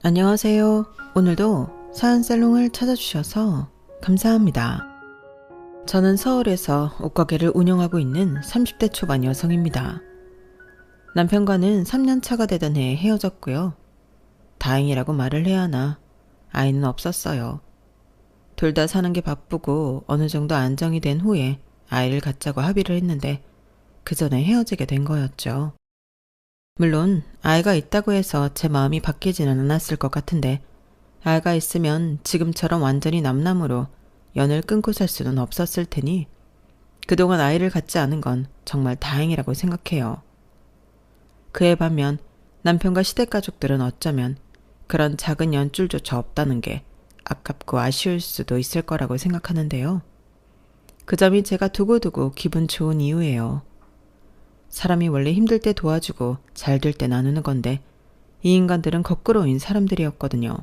안녕하세요. 오늘도 사연살롱을 찾아주셔서 감사합니다. 저는 서울에서 옷가게를 운영하고 있는 30대 초반 여성입니다. 남편과는 3년 차가 되던 해에 헤어졌고요. 다행이라고 말을 해야 하나, 아이는 없었어요. 둘 다 사는 게 바쁘고 어느 정도 안정이 된 후에 아이를 갖자고 합의를 했는데 그 전에 헤어지게 된 거였죠. 물론 아이가 있다고 해서 제 마음이 바뀌지는 않았을 것 같은데 아이가 있으면 지금처럼 완전히 남남으로 연을 끊고 살 수는 없었을 테니 그동안 아이를 갖지 않은 건 정말 다행이라고 생각해요. 그에 반면 남편과 시댁가족들은 어쩌면 그런 작은 연줄조차 없다는 게 아깝고 아쉬울 수도 있을 거라고 생각하는데요. 그 점이 제가 두고두고 기분 좋은 이유예요. 사람이 원래 힘들 때 도와주고 잘 될 때 나누는 건데 이 인간들은 거꾸로인 사람들이었거든요.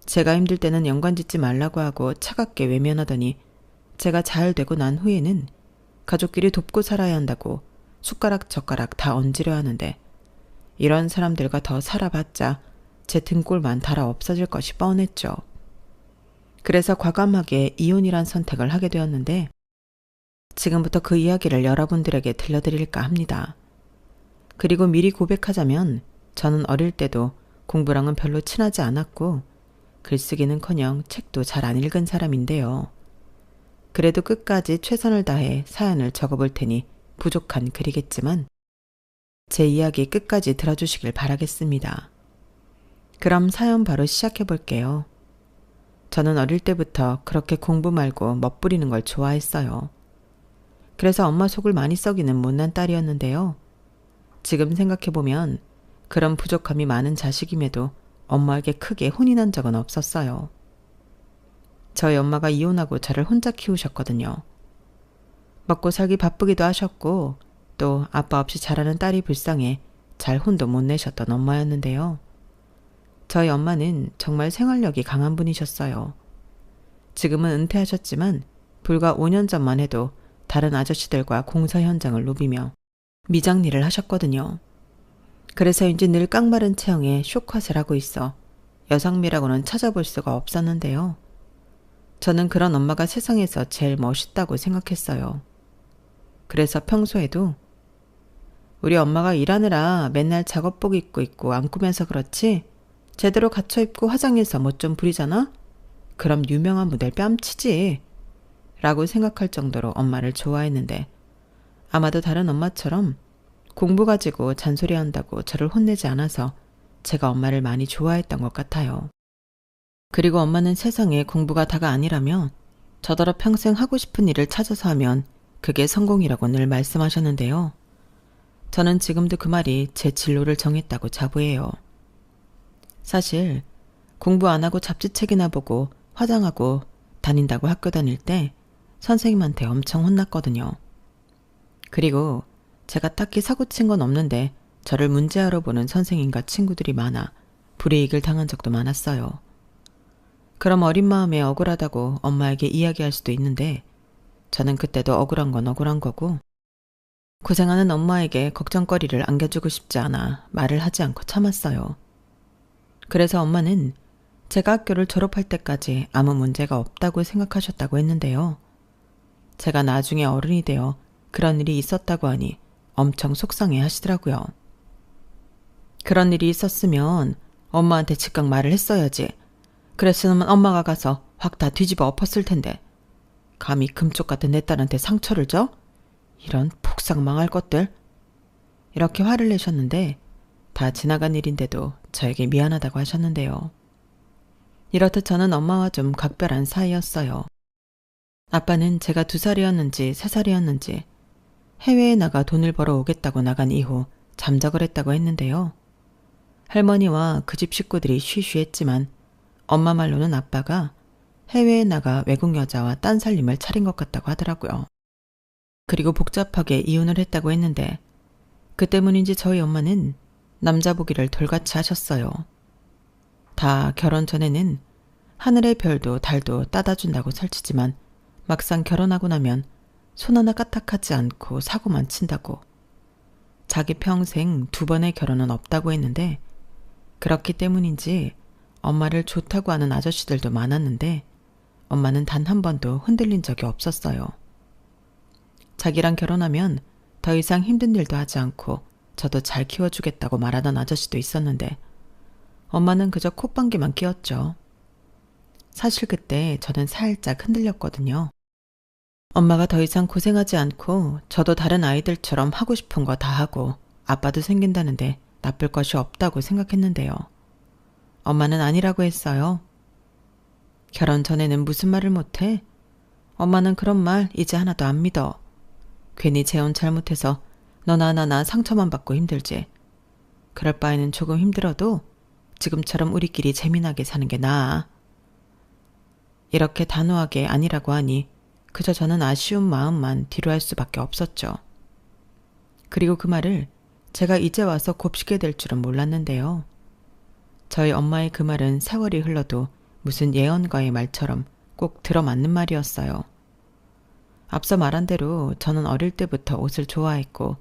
제가 힘들 때는 연관 짓지 말라고 하고 차갑게 외면하더니 제가 잘 되고 난 후에는 가족끼리 돕고 살아야 한다고 숟가락 젓가락 다 얹으려 하는데 이런 사람들과 더 살아봤자 제 등골만 달아 없어질 것이 뻔했죠. 그래서 과감하게 이혼이란 선택을 하게 되었는데 지금부터 그 이야기를 여러분들에게 들려드릴까 합니다. 그리고 미리 고백하자면 저는 어릴 때도 공부랑은 별로 친하지 않았고 글쓰기는커녕 책도 잘 안 읽은 사람인데요. 그래도 끝까지 최선을 다해 사연을 적어볼 테니 부족한 글이겠지만 제 이야기 끝까지 들어주시길 바라겠습니다. 그럼 사연 바로 시작해 볼게요. 저는 어릴 때부터 그렇게 공부 말고 멋부리는 걸 좋아했어요. 그래서 엄마 속을 많이 썩이는 못난 딸이었는데요. 지금 생각해보면 그런 부족함이 많은 자식임에도 엄마에게 크게 혼이 난 적은 없었어요. 저희 엄마가 이혼하고 저를 혼자 키우셨거든요. 먹고 살기 바쁘기도 하셨고 또 아빠 없이 자라는 딸이 불쌍해 잘 혼도 못 내셨던 엄마였는데요. 저희 엄마는 정말 생활력이 강한 분이셨어요. 지금은 은퇴하셨지만 불과 5년 전만 해도 다른 아저씨들과 공사 현장을 누비며 미장일을 하셨거든요. 그래서인지 늘 깡마른 체형에 쇼컷을 하고 있어 여성미라고는 찾아볼 수가 없었는데요. 저는 그런 엄마가 세상에서 제일 멋있다고 생각했어요. 그래서 평소에도 우리 엄마가 일하느라 맨날 작업복 입고 있고 안 꾸며서 그렇지 제대로 갖춰 입고 화장해서 멋 좀 부리잖아? 그럼 유명한 모델 뺨치지. 라고 생각할 정도로 엄마를 좋아했는데 아마도 다른 엄마처럼 공부 가지고 잔소리한다고 저를 혼내지 않아서 제가 엄마를 많이 좋아했던 것 같아요. 그리고 엄마는 세상에 공부가 다가 아니라며 저더러 평생 하고 싶은 일을 찾아서 하면 그게 성공이라고 늘 말씀하셨는데요. 저는 지금도 그 말이 제 진로를 정했다고 자부해요. 사실 공부 안 하고 잡지책이나 보고 화장하고 다닌다고 학교 다닐 때 선생님한테 엄청 혼났거든요. 그리고 제가 딱히 사고 친 건 없는데 저를 문제아로 보는 선생님과 친구들이 많아 불이익을 당한 적도 많았어요. 그럼 어린 마음에 억울하다고 엄마에게 이야기할 수도 있는데 저는 그때도 억울한 건 억울한 거고 고생하는 엄마에게 걱정거리를 안겨주고 싶지 않아 말을 하지 않고 참았어요. 그래서 엄마는 제가 학교를 졸업할 때까지 아무 문제가 없다고 생각하셨다고 했는데요. 제가 나중에 어른이 되어 그런 일이 있었다고 하니 엄청 속상해 하시더라고요. 그런 일이 있었으면 엄마한테 즉각 말을 했어야지. 그랬으면 엄마가 가서 확 다 뒤집어 엎었을 텐데. 감히 금쪽 같은 내 딸한테 상처를 줘? 이런 폭삭 망할 것들. 이렇게 화를 내셨는데 다 지나간 일인데도 저에게 미안하다고 하셨는데요. 이렇듯 저는 엄마와 좀 각별한 사이였어요. 아빠는 제가 2살이었는지 3살이었는지 해외에 나가 돈을 벌어 오겠다고 나간 이후 잠적을 했다고 했는데요. 할머니와 그 집 식구들이 쉬쉬했지만 엄마 말로는 아빠가 해외에 나가 외국 여자와 딴 살림을 차린 것 같다고 하더라고요. 그리고 복잡하게 이혼을 했다고 했는데 그 때문인지 저희 엄마는 남자 보기를 돌같이 하셨어요. 다 결혼 전에는 하늘의 별도 달도 따다 준다고 설치지만 막상 결혼하고 나면 손 하나 까딱하지 않고 사고만 친다고. 자기 평생 2번의 결혼은 없다고 했는데 그렇기 때문인지 엄마를 좋다고 하는 아저씨들도 많았는데 엄마는 단 한 번도 흔들린 적이 없었어요. 자기랑 결혼하면 더 이상 힘든 일도 하지 않고 저도 잘 키워주겠다고 말하던 아저씨도 있었는데 엄마는 그저 콧방귀만 뀌었죠. 사실 그때 저는 살짝 흔들렸거든요. 엄마가 더 이상 고생하지 않고 저도 다른 아이들처럼 하고 싶은 거 다 하고 아빠도 생긴다는데 나쁠 것이 없다고 생각했는데요. 엄마는 아니라고 했어요. 결혼 전에는 무슨 말을 못해? 엄마는 그런 말 이제 하나도 안 믿어. 괜히 재혼 잘못해서 너나 나나 상처만 받고 힘들지. 그럴 바에는 조금 힘들어도 지금처럼 우리끼리 재미나게 사는 게 나아. 이렇게 단호하게 아니라고 하니 그저 저는 아쉬운 마음만 뒤로 할 수밖에 없었죠. 그리고 그 말을 제가 이제 와서 곱씹게 될 줄은 몰랐는데요. 저희 엄마의 그 말은 세월이 흘러도 무슨 예언가의 말처럼 꼭 들어맞는 말이었어요. 앞서 말한 대로 저는 어릴 때부터 옷을 좋아했고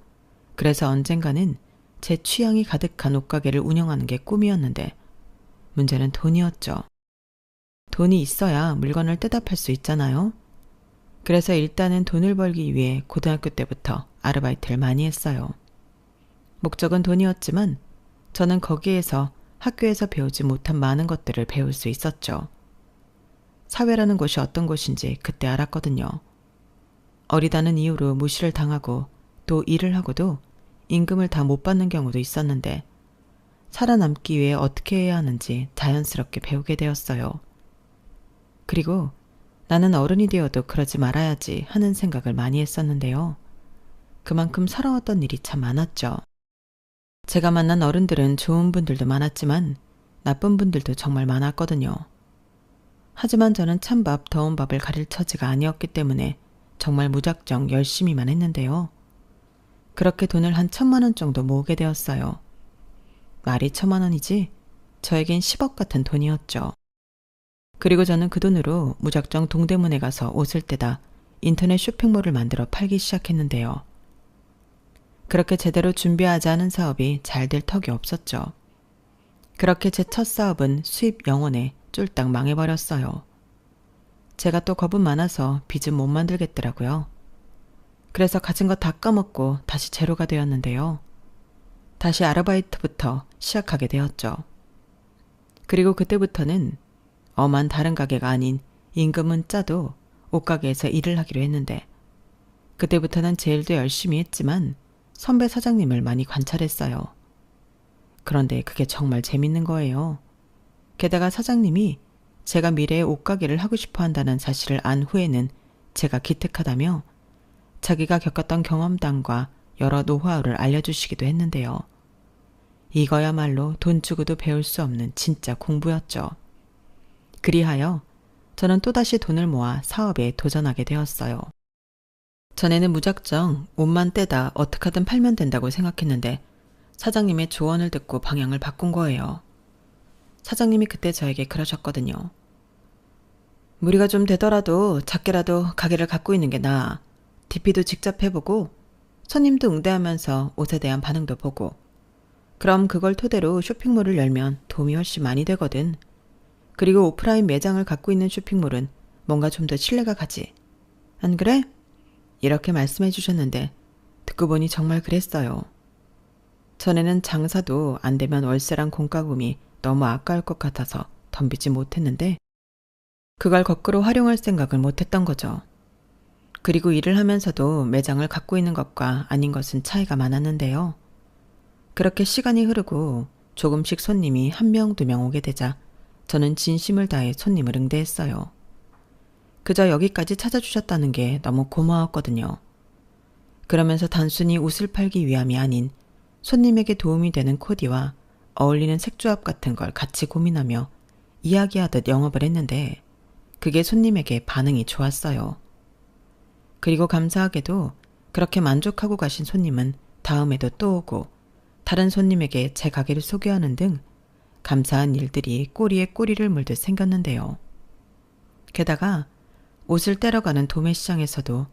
그래서 언젠가는 제 취향이 가득한 옷가게를 운영하는 게 꿈이었는데 문제는 돈이었죠. 돈이 있어야 물건을 떼다 팔 수 있잖아요. 그래서 일단은 돈을 벌기 위해 고등학교 때부터 아르바이트를 많이 했어요. 목적은 돈이었지만 저는 거기에서 학교에서 배우지 못한 많은 것들을 배울 수 있었죠. 사회라는 곳이 어떤 곳인지 그때 알았거든요. 어리다는 이유로 무시를 당하고 또 일을 하고도 임금을 다 못 받는 경우도 있었는데 살아남기 위해 어떻게 해야 하는지 자연스럽게 배우게 되었어요. 그리고 나는 어른이 되어도 그러지 말아야지 하는 생각을 많이 했었는데요. 그만큼 살아왔던 일이 참 많았죠. 제가 만난 어른들은 좋은 분들도 많았지만 나쁜 분들도 정말 많았거든요. 하지만 저는 찬밥, 더운 밥을 가릴 처지가 아니었기 때문에 정말 무작정 열심히만 했는데요. 그렇게 돈을 한 1,000만 원 정도 모으게 되었어요. 말이 1,000만 원이지 저에겐 10억 같은 돈이었죠. 그리고 저는 그 돈으로 무작정 동대문에 가서 옷을 떼다 인터넷 쇼핑몰을 만들어 팔기 시작했는데요. 그렇게 제대로 준비하지 않은 사업이 잘 될 턱이 없었죠. 그렇게 제 첫 사업은 수입 0원에 쫄딱 망해버렸어요. 제가 또 겁은 많아서 빚은 못 만들겠더라고요. 그래서 가진 거 다 까먹고 다시 제로가 되었는데요. 다시 아르바이트부터 시작하게 되었죠. 그리고 그때부터는 엄한 다른 가게가 아닌 임금은 짜도 옷가게에서 일을 하기로 했는데 그때부터는 제 일도 열심히 했지만 선배 사장님을 많이 관찰했어요. 그런데 그게 정말 재밌는 거예요. 게다가 사장님이 제가 미래에 옷가게를 하고 싶어 한다는 사실을 안 후에는 제가 기특하다며 자기가 겪었던 경험담과 여러 노하우를 알려주시기도 했는데요. 이거야말로 돈 주고도 배울 수 없는 진짜 공부였죠. 그리하여 저는 또다시 돈을 모아 사업에 도전하게 되었어요. 전에는 무작정 옷만 떼다 어떻게 하든 팔면 된다고 생각했는데 사장님의 조언을 듣고 방향을 바꾼 거예요. 사장님이 그때 저에게 그러셨거든요. 무리가 좀 되더라도 작게라도 가게를 갖고 있는 게 나아. DP도 직접 해보고 손님도 응대하면서 옷에 대한 반응도 보고 그럼 그걸 토대로 쇼핑몰을 열면 도움이 훨씬 많이 되거든. 그리고 오프라인 매장을 갖고 있는 쇼핑몰은 뭔가 좀 더 신뢰가 가지. 안 그래? 이렇게 말씀해 주셨는데 듣고 보니 정말 그랬어요. 전에는 장사도 안 되면 월세랑 공과금이 너무 아까울 것 같아서 덤비지 못했는데 그걸 거꾸로 활용할 생각을 못했던 거죠. 그리고 일을 하면서도 매장을 갖고 있는 것과 아닌 것은 차이가 많았는데요. 그렇게 시간이 흐르고 조금씩 손님이 1명, 2명 오게 되자 저는 진심을 다해 손님을 응대했어요. 그저 여기까지 찾아주셨다는 게 너무 고마웠거든요. 그러면서 단순히 옷을 팔기 위함이 아닌 손님에게 도움이 되는 코디와 어울리는 색조합 같은 걸 같이 고민하며 이야기하듯 영업을 했는데 그게 손님에게 반응이 좋았어요. 그리고 감사하게도 그렇게 만족하고 가신 손님은 다음에도 또 오고 다른 손님에게 제 가게를 소개하는 등 감사한 일들이 꼬리에 꼬리를 물듯 생겼는데요. 게다가 옷을 떼러 가는 도매시장에서도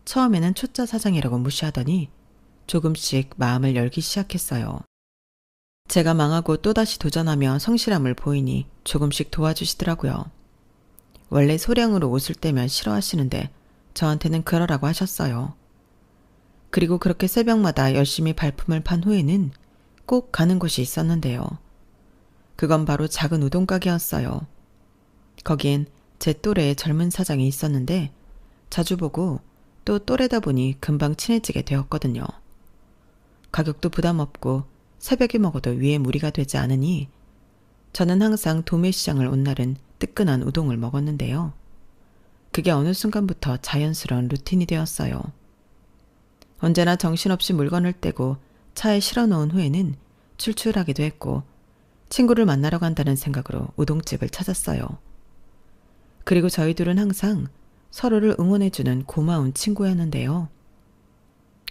처음에는 초짜 사장이라고 무시하더니 조금씩 마음을 열기 시작했어요. 제가 망하고 또다시 도전하며 성실함을 보이니 조금씩 도와주시더라고요. 원래 소량으로 옷을 떼면 싫어하시는데 저한테는 그러라고 하셨어요. 그리고 그렇게 새벽마다 열심히 발품을 판 후에는 꼭 가는 곳이 있었는데요. 그건 바로 작은 우동 가게였어요. 거기엔 제 또래의 젊은 사장이 있었는데 자주 보고 또 또래다 보니 금방 친해지게 되었거든요. 가격도 부담 없고 새벽에 먹어도 위에 무리가 되지 않으니 저는 항상 도매시장을 온 날은 뜨끈한 우동을 먹었는데요. 그게 어느 순간부터 자연스러운 루틴이 되었어요. 언제나 정신없이 물건을 떼고 차에 실어 놓은 후에는 출출하기도 했고 친구를 만나러 간다는 생각으로 우동집을 찾았어요. 그리고 저희 둘은 항상 서로를 응원해주는 고마운 친구였는데요.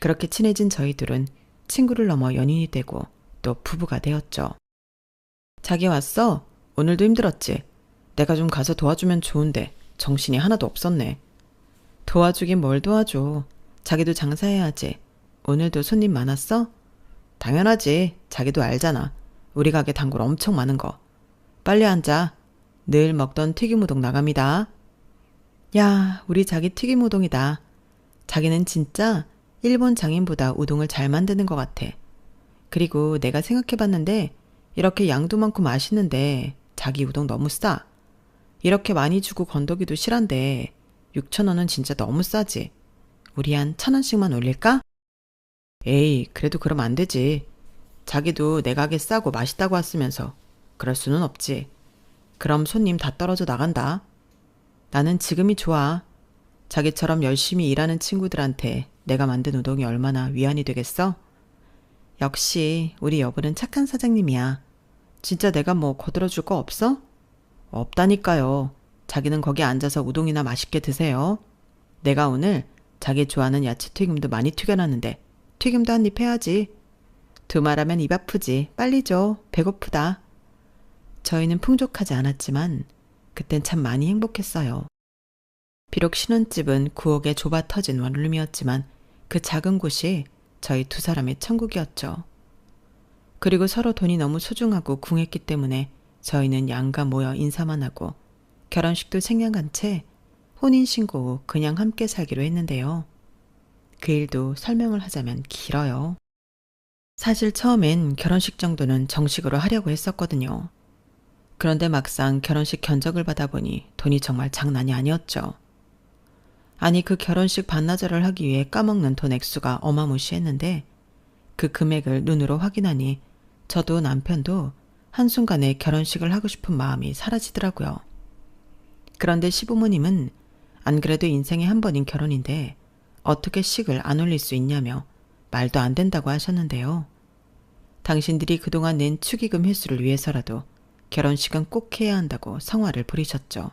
그렇게 친해진 저희 둘은 친구를 넘어 연인이 되고 또 부부가 되었죠. 자기 왔어? 오늘도 힘들었지? 내가 좀 가서 도와주면 좋은데 정신이 하나도 없었네. 도와주긴 뭘 도와줘. 자기도 장사해야지. 오늘도 손님 많았어? 당연하지. 자기도 알잖아. 우리 가게 단골 엄청 많은 거. 빨리 앉아. 늘 먹던 튀김우동 나갑니다. 야, 우리 자기 튀김우동이다. 자기는 진짜 일본 장인보다 우동을 잘 만드는 것 같아. 그리고 내가 생각해봤는데 이렇게 양도 많고 맛있는데 자기 우동 너무 싸. 이렇게 많이 주고 건더기도 실한데 6,000원은 진짜 너무 싸지. 우리 한 1,000원씩만 올릴까? 에이, 그래도 그럼 안 되지. 자기도 내 가게 싸고 맛있다고 왔으면서 그럴 수는 없지. 그럼 손님 다 떨어져 나간다. 나는 지금이 좋아. 자기처럼 열심히 일하는 친구들한테 내가 만든 우동이 얼마나 위안이 되겠어? 역시 우리 여보는 착한 사장님이야. 진짜 내가 뭐 거들어줄 거 없어? 없다니까요. 자기는 거기 앉아서 우동이나 맛있게 드세요. 내가 오늘 자기 좋아하는 야채튀김도 많이 튀겨놨는데 튀김도 한 입 해야지. 두 말하면 입 아프지. 빨리 줘. 배고프다. 저희는 풍족하지 않았지만 그땐 참 많이 행복했어요. 비록 신혼집은 구옥에 좁아 터진 원룸이었지만 그 작은 곳이 저희 두 사람의 천국이었죠. 그리고 서로 돈이 너무 소중하고 궁했기 때문에 저희는 양가 모여 인사만 하고 결혼식도 생략한 채 혼인신고 후 그냥 함께 살기로 했는데요. 그 일도 설명을 하자면 길어요. 사실 처음엔 결혼식 정도는 정식으로 하려고 했었거든요. 그런데 막상 결혼식 견적을 받아보니 돈이 정말 장난이 아니었죠. 아니 그 결혼식 반나절을 하기 위해 까먹는 돈 액수가 어마무시했는데 그 금액을 눈으로 확인하니 저도 남편도 한순간에 결혼식을 하고 싶은 마음이 사라지더라고요. 그런데 시부모님은 안 그래도 인생에 한 번인 결혼인데 어떻게 식을 안 올릴 수 있냐며 말도 안 된다고 하셨는데요. 당신들이 그동안 낸 축의금 회수를 위해서라도 결혼식은 꼭 해야 한다고 성화를 부리셨죠.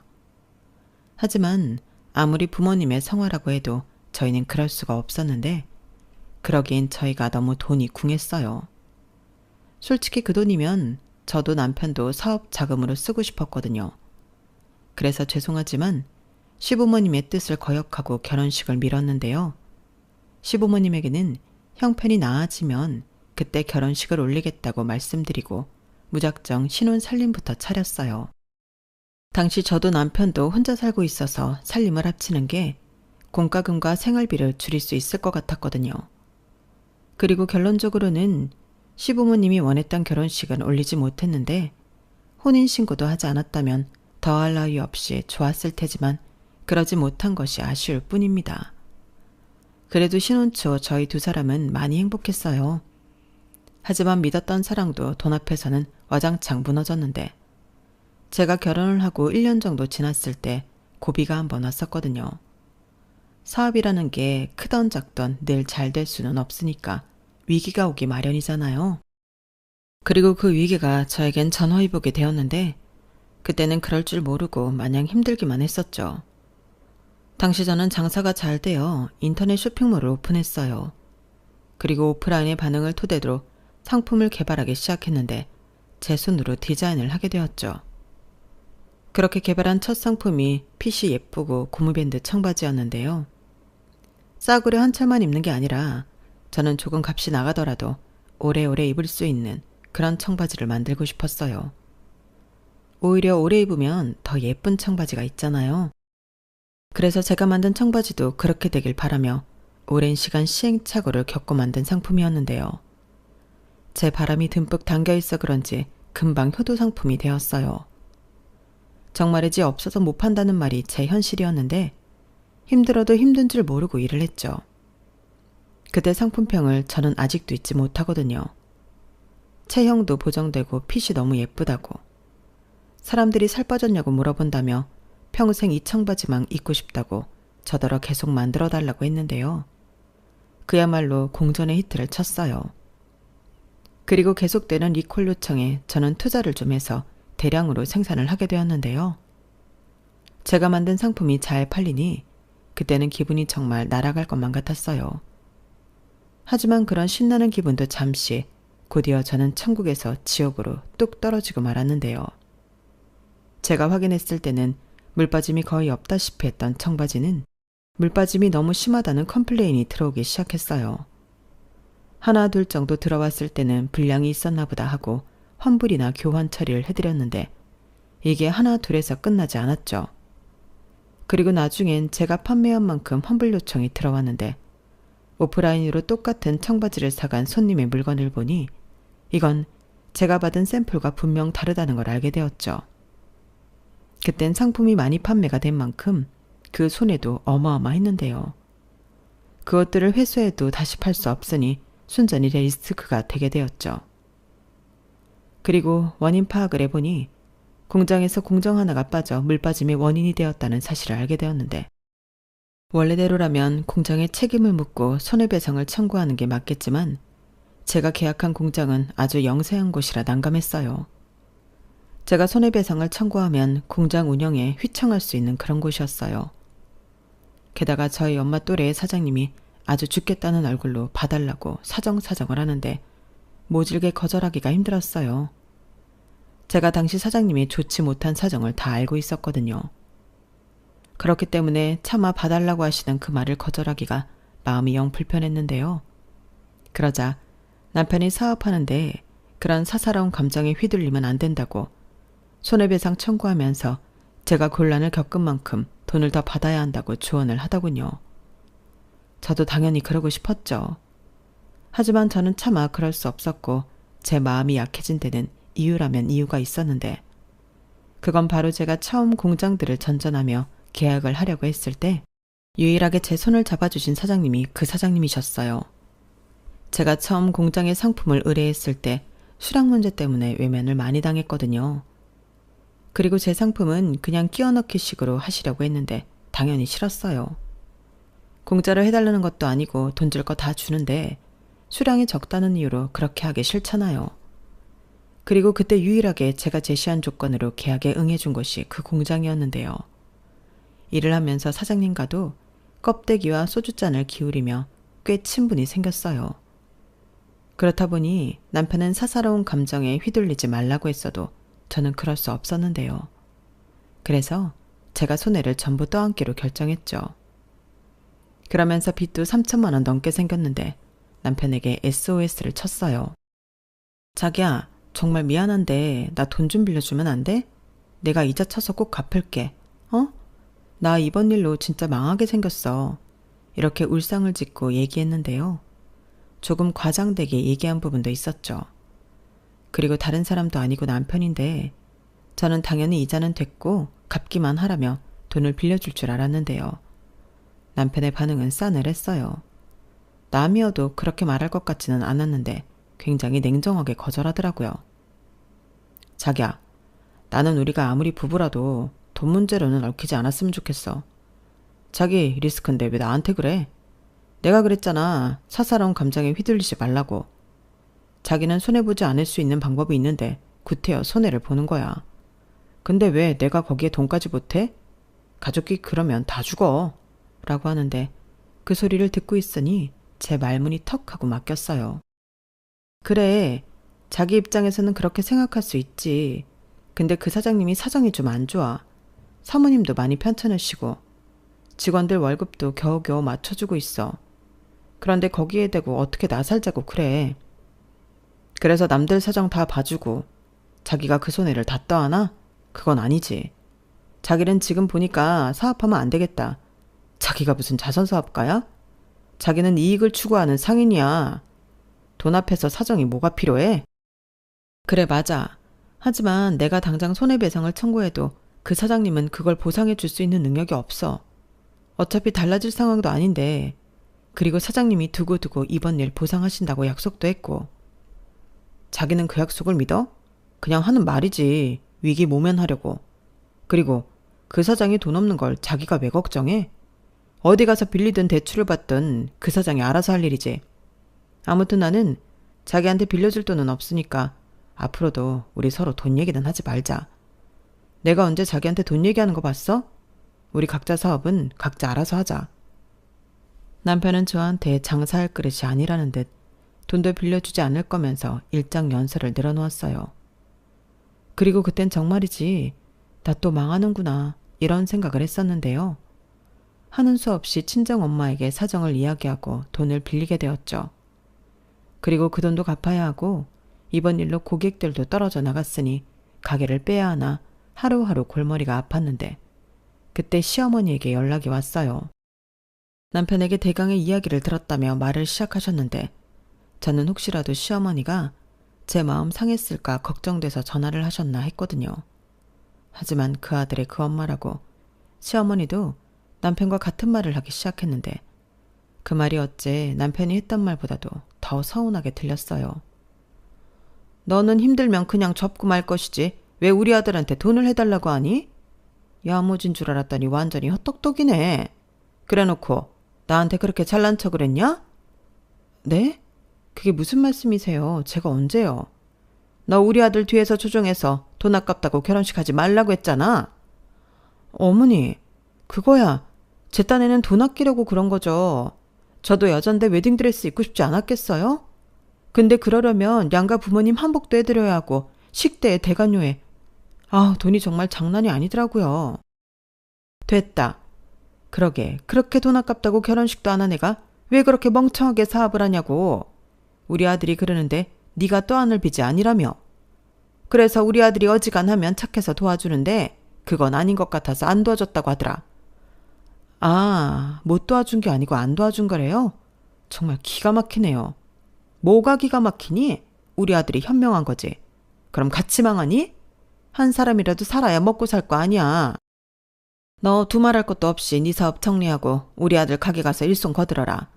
하지만 아무리 부모님의 성화라고 해도 저희는 그럴 수가 없었는데 그러기엔 저희가 너무 돈이 궁했어요. 솔직히 그 돈이면 저도 남편도 사업 자금으로 쓰고 싶었거든요. 그래서 죄송하지만 시부모님의 뜻을 거역하고 결혼식을 미뤘는데요. 시부모님에게는 형편이 나아지면 그때 결혼식을 올리겠다고 말씀드리고 무작정 신혼 살림부터 차렸어요. 당시 저도 남편도 혼자 살고 있어서 살림을 합치는 게 공과금과 생활비를 줄일 수 있을 것 같았거든요. 그리고 결론적으로는 시부모님이 원했던 결혼식은 올리지 못했는데 혼인신고도 하지 않았다면 더할 나위 없이 좋았을 테지만 그러지 못한 것이 아쉬울 뿐입니다. 그래도 신혼 초 저희 두 사람은 많이 행복했어요. 하지만 믿었던 사랑도 돈 앞에서는 와장창 무너졌는데 제가 결혼을 하고 1년 정도 지났을 때 고비가 한번 왔었거든요. 사업이라는 게 크던 작던 늘 잘 될 수는 없으니까 위기가 오기 마련이잖아요. 그리고 그 위기가 저에겐 전화위복이 되었는데 그때는 그럴 줄 모르고 마냥 힘들기만 했었죠. 당시 저는 장사가 잘 되어 인터넷 쇼핑몰을 오픈했어요. 그리고 오프라인의 반응을 토대로 상품을 개발하기 시작했는데 제 손으로 디자인을 하게 되었죠. 그렇게 개발한 첫 상품이 핏이 예쁘고 고무밴드 청바지였는데요. 싸구려 한 철만 입는 게 아니라 저는 조금 값이 나가더라도 오래오래 입을 수 있는 그런 청바지를 만들고 싶었어요. 오히려 오래 입으면 더 예쁜 청바지가 있잖아요. 그래서 제가 만든 청바지도 그렇게 되길 바라며 오랜 시간 시행착오를 겪고 만든 상품이었는데요. 제 바람이 듬뿍 담겨 있어 그런지 금방 효도 상품이 되었어요. 정말이지 없어서 못 판다는 말이 제 현실이었는데 힘들어도 힘든 줄 모르고 일을 했죠. 그때 상품평을 저는 아직도 잊지 못하거든요. 체형도 보정되고 핏이 너무 예쁘다고. 사람들이 살 빠졌냐고 물어본다며 평생 이 청바지만 입고 싶다고 저더러 계속 만들어달라고 했는데요. 그야말로 공전의 히트를 쳤어요. 그리고 계속되는 리콜 요청에 저는 투자를 좀 해서 대량으로 생산을 하게 되었는데요. 제가 만든 상품이 잘 팔리니 그때는 기분이 정말 날아갈 것만 같았어요. 하지만 그런 신나는 기분도 잠시, 곧이어 저는 천국에서 지옥으로 뚝 떨어지고 말았는데요. 제가 확인했을 때는 물빠짐이 거의 없다시피 했던 청바지는 물빠짐이 너무 심하다는 컴플레인이 들어오기 시작했어요. 하나 둘 정도 들어왔을 때는 불량이 있었나 보다 하고 환불이나 교환 처리를 해드렸는데 이게 하나 둘에서 끝나지 않았죠. 그리고 나중엔 제가 판매한 만큼 환불 요청이 들어왔는데 오프라인으로 똑같은 청바지를 사간 손님의 물건을 보니 이건 제가 받은 샘플과 분명 다르다는 걸 알게 되었죠. 그땐 상품이 많이 판매가 된 만큼 그 손해도 어마어마했는데요. 그것들을 회수해도 다시 팔 수 없으니 순전히 리스크가 되게 되었죠. 그리고 원인 파악을 해보니 공장에서 공정 하나가 빠져 물빠짐의 원인이 되었다는 사실을 알게 되었는데 원래대로라면 공장에 책임을 묻고 손해배상을 청구하는 게 맞겠지만 제가 계약한 공장은 아주 영세한 곳이라 난감했어요. 제가 손해배상을 청구하면 공장 운영에 휘청할 수 있는 그런 곳이었어요. 게다가 저희 엄마 또래의 사장님이 아주 죽겠다는 얼굴로 봐달라고 사정사정을 하는데 모질게 거절하기가 힘들었어요. 제가 당시 사장님이 좋지 못한 사정을 다 알고 있었거든요. 그렇기 때문에 차마 봐달라고 하시는 그 말을 거절하기가 마음이 영 불편했는데요. 그러자 남편이 사업하는데 그런 사사로운 감정에 휘둘리면 안 된다고 손해배상 청구하면서 제가 곤란을 겪은 만큼 돈을 더 받아야 한다고 조언을 하더군요. 저도 당연히 그러고 싶었죠. 하지만 저는 차마 그럴 수 없었고 제 마음이 약해진 데는 이유라면 이유가 있었는데 그건 바로 제가 처음 공장들을 전전하며 계약을 하려고 했을 때 유일하게 제 손을 잡아주신 사장님이 그 사장님이셨어요. 제가 처음 공장의 상품을 의뢰했을 때 수량 문제 때문에 외면을 많이 당했거든요. 그리고 제 상품은 그냥 끼워 넣기 식으로 하시려고 했는데 당연히 싫었어요. 공짜로 해달라는 것도 아니고 돈 줄 거 다 주는데 수량이 적다는 이유로 그렇게 하기 싫잖아요. 그리고 그때 유일하게 제가 제시한 조건으로 계약에 응해준 것이 그 공장이었는데요. 일을 하면서 사장님과도 껍데기와 소주잔을 기울이며 꽤 친분이 생겼어요. 그렇다 보니 남편은 사사로운 감정에 휘둘리지 말라고 했어도 저는 그럴 수 없었는데요. 그래서 제가 손해를 전부 떠안기로 결정했죠. 그러면서 빚도 3천만 원 넘게 생겼는데 남편에게 SOS를 쳤어요. 자기야, 정말 미안한데 나 돈 좀 빌려주면 안 돼? 내가 이자 쳐서 꼭 갚을게. 어? 나 이번 일로 진짜 망하게 생겼어. 이렇게 울상을 짓고 얘기했는데요. 조금 과장되게 얘기한 부분도 있었죠. 그리고 다른 사람도 아니고 남편인데 저는 당연히 이자는 됐고 갚기만 하라며 돈을 빌려줄 줄 알았는데요. 남편의 반응은 싸늘했어요. 남이어도 그렇게 말할 것 같지는 않았는데 굉장히 냉정하게 거절하더라고요. 자기야, 나는 우리가 아무리 부부라도 돈 문제로는 얽히지 않았으면 좋겠어. 자기 리스크인데 왜 나한테 그래? 내가 그랬잖아. 사사로운 감정에 휘둘리지 말라고. 자기는 손해보지 않을 수 있는 방법이 있는데 구태여 손해를 보는 거야. 근데 왜 내가 거기에 돈까지 보태? 가족이 그러면 다 죽어. 라고 하는데 그 소리를 듣고 있으니 제 말문이 턱 하고 막혔어요. 그래, 자기 입장에서는 그렇게 생각할 수 있지. 근데 그 사장님이 사정이 좀 안 좋아. 사모님도 많이 편찮으시고 직원들 월급도 겨우겨우 맞춰주고 있어. 그런데 거기에 대고 어떻게 나 살자고 그래. 그래서 남들 사정 다 봐주고 자기가 그 손해를 다 떠안아? 그건 아니지. 자기는 지금 보니까 사업하면 안 되겠다. 자기가 무슨 자선사업가야? 자기는 이익을 추구하는 상인이야. 돈 앞에서 사정이 뭐가 필요해? 그래, 맞아. 하지만 내가 당장 손해배상을 청구해도 그 사장님은 그걸 보상해 줄 수 있는 능력이 없어. 어차피 달라질 상황도 아닌데. 그리고 사장님이 두고두고 이번 일 보상하신다고 약속도 했고. 자기는 그 약속을 믿어? 그냥 하는 말이지. 위기 모면하려고. 그리고 그 사장이 돈 없는 걸 자기가 왜 걱정해? 어디 가서 빌리든 대출을 받든 그 사장이 알아서 할 일이지. 아무튼 나는 자기한테 빌려줄 돈은 없으니까 앞으로도 우리 서로 돈 얘기는 하지 말자. 내가 언제 자기한테 돈 얘기하는 거 봤어? 우리 각자 사업은 각자 알아서 하자. 남편은 저한테 장사할 그릇이 아니라는 듯 돈도 빌려주지 않을 거면서 일장 연설을 늘어놓았어요. 그리고 그땐 정말이지 나 또 망하는구나 이런 생각을 했었는데요. 하는 수 없이 친정엄마에게 사정을 이야기하고 돈을 빌리게 되었죠. 그리고 그 돈도 갚아야 하고 이번 일로 고객들도 떨어져 나갔으니 가게를 빼야 하나 하루하루 골머리가 아팠는데 그때 시어머니에게 연락이 왔어요. 남편에게 대강의 이야기를 들었다며 말을 시작하셨는데 저는 혹시라도 시어머니가 제 마음 상했을까 걱정돼서 전화를 하셨나 했거든요. 하지만 그 아들의 그 엄마라고 시어머니도 남편과 같은 말을 하기 시작했는데 그 말이 어째 남편이 했던 말보다도 더 서운하게 들렸어요. 너는 힘들면 그냥 접고 말 것이지 왜 우리 아들한테 돈을 해달라고 하니? 야무진 줄 알았더니 완전히 헛똑똑이네. 그래놓고 나한테 그렇게 잘난 척을 했냐? 네? 그게 무슨 말씀이세요? 제가 언제요? 너 우리 아들 뒤에서 조종해서 돈 아깝다고 결혼식 하지 말라고 했잖아. 어머니, 그거야. 제 딴에는 돈 아끼려고 그런 거죠. 저도 여잔데 웨딩드레스 입고 싶지 않았겠어요? 근데 그러려면 양가 부모님 한복도 해드려야 하고 식대에 대관료에 돈이 정말 장난이 아니더라고요. 됐다. 그러게 그렇게 돈 아깝다고 결혼식도 안 한 애가 왜 그렇게 멍청하게 사업을 하냐고. 우리 아들이 그러는데 네가 떠안을 빚이 아니라며. 그래서 우리 아들이 어지간하면 착해서 도와주는데 그건 아닌 것 같아서 안 도와줬다고 하더라. 못 도와준 게 아니고 안 도와준 거래요? 정말 기가 막히네요. 뭐가 기가 막히니? 우리 아들이 현명한 거지. 그럼 같이 망하니? 한 사람이라도 살아야 먹고 살 거 아니야. 너 두말할 것도 없이 네 사업 정리하고 우리 아들 가게 가서 일손 거들어라.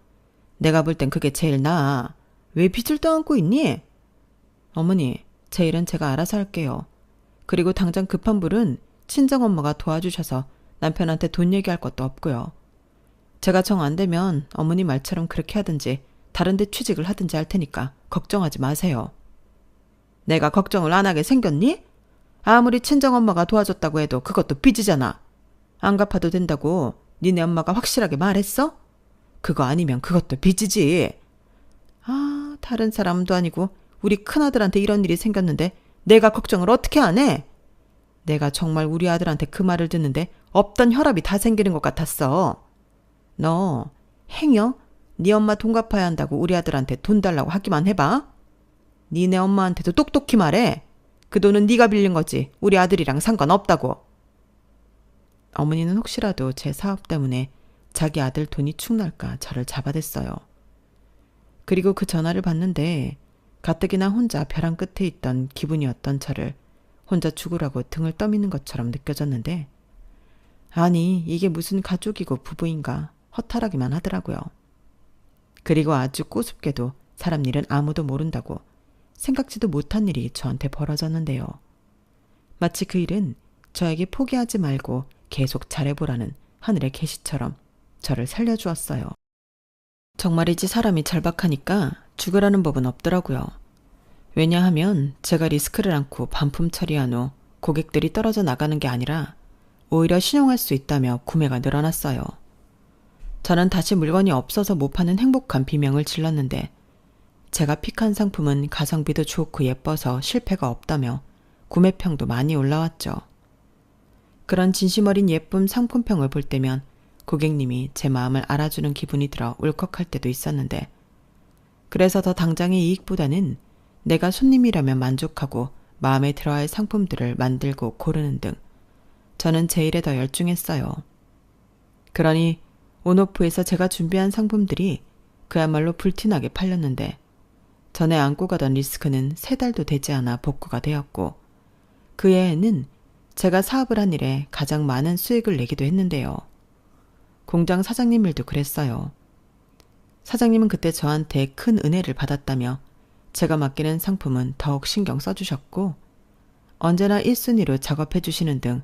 내가 볼 땐 그게 제일 나아. 왜 빚을 떠안고 있니? 어머니, 제 일은 제가 알아서 할게요. 그리고 당장 급한 불은 친정엄마가 도와주셔서 남편한테 돈 얘기할 것도 없고요. 제가 정 안 되면 어머니 말처럼 그렇게 하든지 다른 데 취직을 하든지 할 테니까 걱정하지 마세요. 내가 걱정을 안 하게 생겼니? 아무리 친정엄마가 도와줬다고 해도 그것도 빚이잖아. 안 갚아도 된다고 니네 엄마가 확실하게 말했어? 그거 아니면 그것도 빚이지. 다른 사람도 아니고 우리 큰아들한테 이런 일이 생겼는데 내가 걱정을 어떻게 안 해? 내가 정말 우리 아들한테 그 말을 듣는데 없던 혈압이 다 생기는 것 같았어. 너 행여 네 엄마 돈 갚아야 한다고 우리 아들한테 돈 달라고 하기만 해봐. 니네 엄마한테도 똑똑히 말해. 그 돈은 네가 빌린 거지 우리 아들이랑 상관없다고. 어머니는 혹시라도 제 사업 때문에 자기 아들 돈이 축날까 저를 잡아댔어요. 그리고 그 전화를 받는데 가뜩이나 혼자 벼랑 끝에 있던 기분이었던 저를 혼자 죽으라고 등을 떠미는 것처럼 느껴졌는데 아니 이게 무슨 가족이고 부부인가 허탈하기만 하더라고요. 그리고 아주 꼬숩게도 사람 일은 아무도 모른다고 생각지도 못한 일이 저한테 벌어졌는데요. 마치 그 일은 저에게 포기하지 말고 계속 잘해보라는 하늘의 계시처럼 저를 살려주었어요. 정말이지 사람이 절박하니까 죽으라는 법은 없더라고요. 왜냐하면 제가 리스크를 안고 반품 처리한 후 고객들이 떨어져 나가는 게 아니라 오히려 신용할 수 있다며 구매가 늘어났어요. 저는 다시 물건이 없어서 못 파는 행복한 비명을 질렀는데 제가 픽한 상품은 가성비도 좋고 예뻐서 실패가 없다며 구매평도 많이 올라왔죠. 그런 진심 어린 예쁜 상품평을 볼 때면 고객님이 제 마음을 알아주는 기분이 들어 울컥할 때도 있었는데 그래서 더 당장의 이익보다는 내가 손님이라면 만족하고 마음에 들어할 상품들을 만들고 고르는 등 저는 제 일에 더 열중했어요. 그러니 온오프에서 제가 준비한 상품들이 그야말로 불티나게 팔렸는데 전에 안고 가던 리스크는 3달도 되지 않아 복구가 되었고 그 해에는 제가 사업을 한 일에 가장 많은 수익을 내기도 했는데요. 공장 사장님 일도 그랬어요. 사장님은 그때 저한테 큰 은혜를 받았다며 제가 맡기는 상품은 더욱 신경 써주셨고 언제나 1순위로 작업해 주시는 등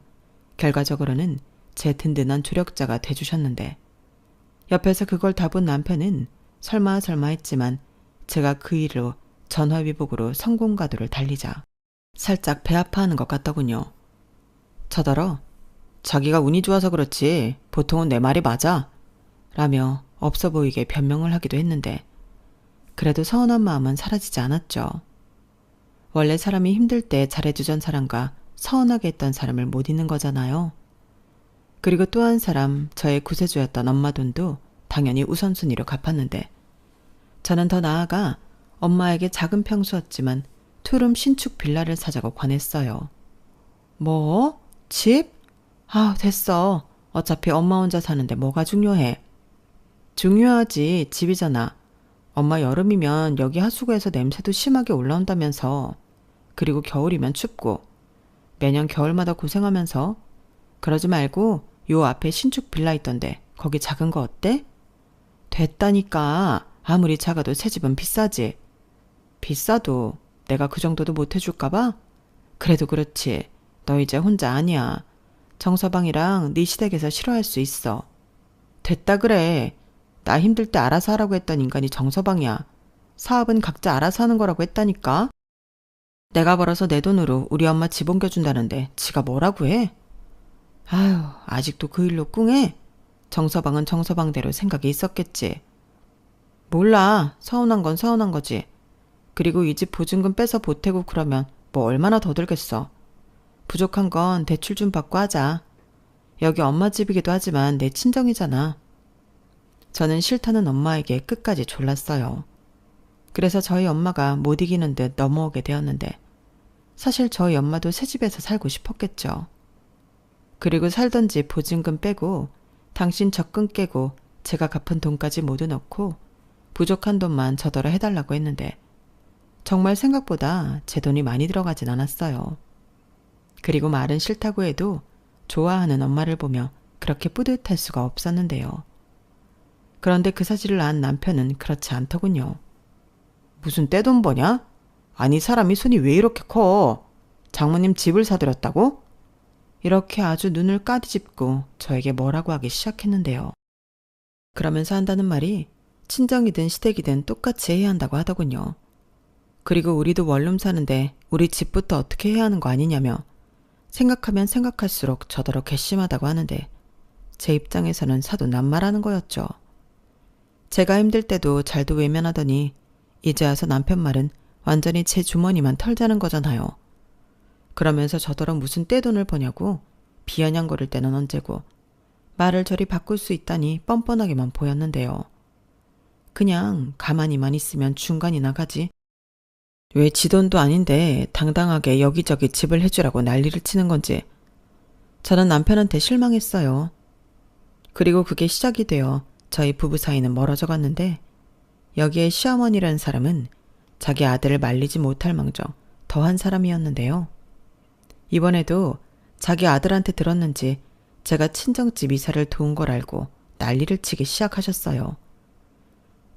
결과적으로는 제 든든한 조력자가 돼주셨는데 옆에서 그걸 다 본 남편은 설마 했지만 제가 그 일로 전화위복으로 성공가도를 달리자 살짝 배 아파하는 것 같더군요. 저더러 자기가 운이 좋아서 그렇지 보통은 내 말이 맞아 라며 없어 보이게 변명을 하기도 했는데 그래도 서운한 마음은 사라지지 않았죠. 원래 사람이 힘들 때 잘해주던 사람과 서운하게 했던 사람을 못 잊는 거잖아요. 그리고 또 한 사람 저의 구세주였던 엄마 돈도 당연히 우선순위로 갚았는데 저는 더 나아가 엄마에게 작은 평수였지만 투룸 신축 빌라를 사자고 권했어요. 뭐? 집? 아, 됐어. 어차피 엄마 혼자 사는데 뭐가 중요해. 중요하지. 집이잖아. 엄마 여름이면 여기 하수구에서 냄새도 심하게 올라온다면서. 그리고 겨울이면 춥고. 매년 겨울마다 고생하면서. 그러지 말고 요 앞에 신축 빌라 있던데 거기 작은 거 어때? 됐다니까. 아무리 작아도 새 집은 비싸지. 비싸도 내가 그 정도도 못 해줄까 봐? 그래도 그렇지. 너 이제 혼자 아니야. 정서방이랑 네 시댁에서 싫어할 수 있어. 됐다 그래. 나 힘들 때 알아서 하라고 했던 인간이 정서방이야. 사업은 각자 알아서 하는 거라고 했다니까. 내가 벌어서 내 돈으로 우리 엄마 집 옮겨준다는데 지가 뭐라고 해? 아휴, 아직도 그 일로 꿍해? 정서방은 정서방대로 생각이 있었겠지. 몰라. 서운한 건 서운한 거지. 그리고 이 집 보증금 빼서 보태고 그러면 뭐 얼마나 더 들겠어. 부족한 건 대출 좀 받고 하자. 여기 엄마 집이기도 하지만 내 친정이잖아. 저는 싫다는 엄마에게 끝까지 졸랐어요. 그래서 저희 엄마가 못 이기는 듯 넘어오게 되었는데 사실 저희 엄마도 새 집에서 살고 싶었겠죠. 그리고 살던 집 보증금 빼고 당신 적금 깨고 제가 갚은 돈까지 모두 넣고 부족한 돈만 저더러 해달라고 했는데 정말 생각보다 제 돈이 많이 들어가진 않았어요. 그리고 말은 싫다고 해도 좋아하는 엄마를 보며 그렇게 뿌듯할 수가 없었는데요. 그런데 그 사실을 안 남편은 그렇지 않더군요. 무슨 떼돈 버냐? 아니 사람이 손이 왜 이렇게 커? 장모님 집을 사드렸다고? 이렇게 아주 눈을 까디집고 저에게 뭐라고 하기 시작했는데요. 그러면서 한다는 말이 친정이든 시댁이든 똑같이 해야 한다고 하더군요. 그리고 우리도 원룸 사는데 우리 집부터 어떻게 해야 하는 거 아니냐며 생각하면 생각할수록 저더러 괘씸하다고 하는데 제 입장에서는 사도 난말하는 거였죠. 제가 힘들 때도 잘도 외면하더니 이제 와서 남편 말은 완전히 제 주머니만 털자는 거잖아요. 그러면서 저더러 무슨 떼돈을 버냐고 비아냥거릴 때는 언제고 말을 저리 바꿀 수 있다니 뻔뻔하게만 보였는데요. 그냥 가만히만 있으면 중간이나 가지. 왜 지 돈도 아닌데 당당하게 여기저기 집을 해주라고 난리를 치는 건지 저는 남편한테 실망했어요. 그리고 그게 시작이 되어 저희 부부 사이는 멀어져 갔는데 여기에 시어머니라는 사람은 자기 아들을 말리지 못할 망정 더한 사람이었는데요. 이번에도 자기 아들한테 들었는지 제가 친정집 이사를 도운 걸 알고 난리를 치기 시작하셨어요.